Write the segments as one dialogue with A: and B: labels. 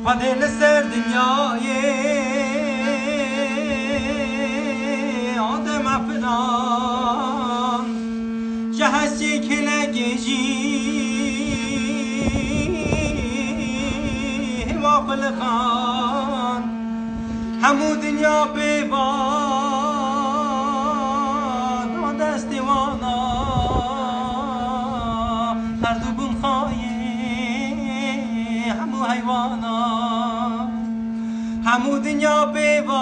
A: خود لسر دنیای آدم افران جهستی کلگی جی واقل خان همو دنیا بیوان و دست دیوانا هر دو بون خواهی همو حیوانا همو دنیا بیوان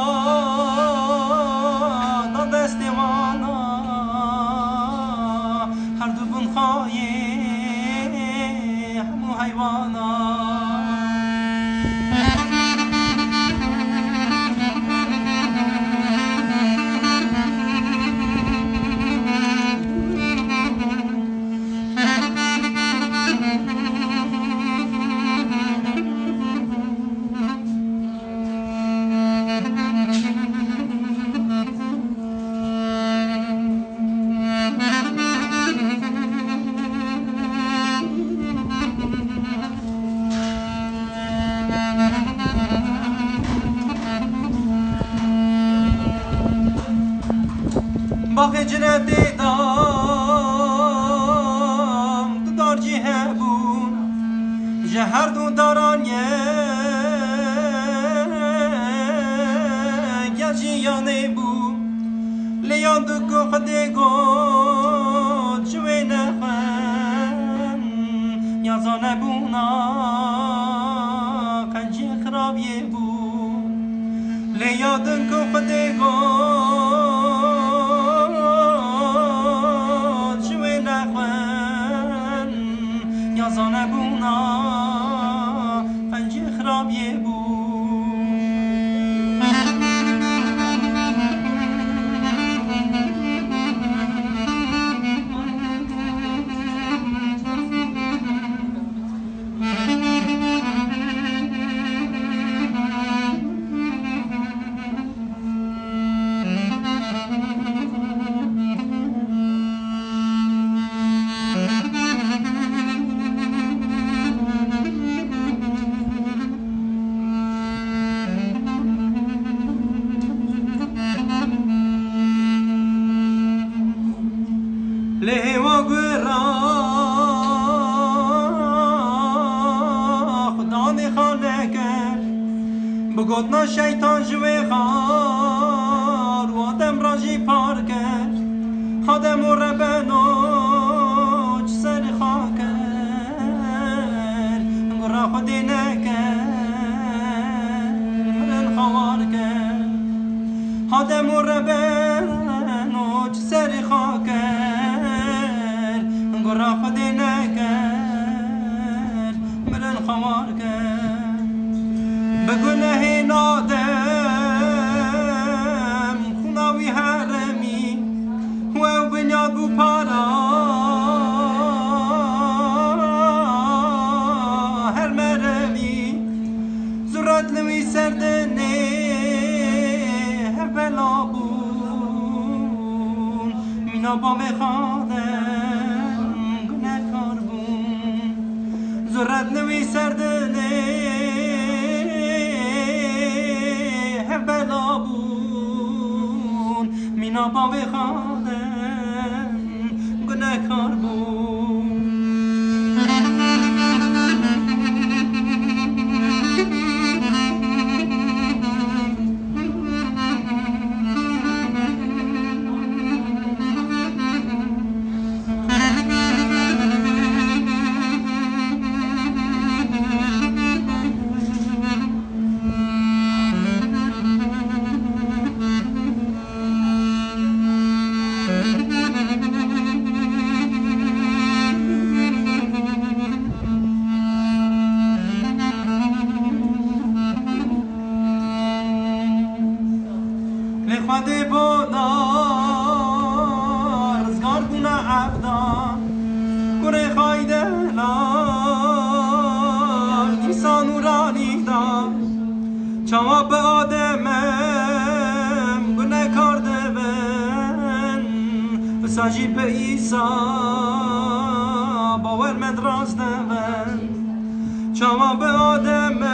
A: و دست دیوانا هر دو بون خواهی همو حیوانا باغ جنت دیدم تو دار جیه بون جهر دون داران یه جیانه بون لیان دو گو خده گو جوی نخن یازانه بونا کنجی خرابیه بون لیان دو گو خده گو یازانه بونا پنجه خرابیه بود لیوا گرا خدا نخانه کرد بگوتنا شیطان جوی خار و آدم راجی پار کرد خادم و ربنو چه سر خواه کرد گرا خودی نکرد مرن خوار کرد خادم و ربنو چه سر خواه کرد گرا خودی نکرد مرن خوار کرد به گناه نادم خوناوی حرمی و بنیاد بو پارا هر مروی زورت لوی سردنه هر بلا بون مینا با بخادم گناه کار بون زورت لوی سردنه هر بلا بون مینا با بخادم گناه کار بون خواده بودار رزگار گونه عبدان گره خایده لال ایسا نورانی دار چما به آدمم گونه کارده بن بساجی به ایسا باور من رازده بن چاوا به آدمم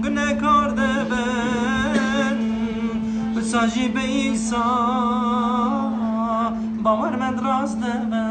A: گنه کار دبن بساجی به ایسا باور من راست دبن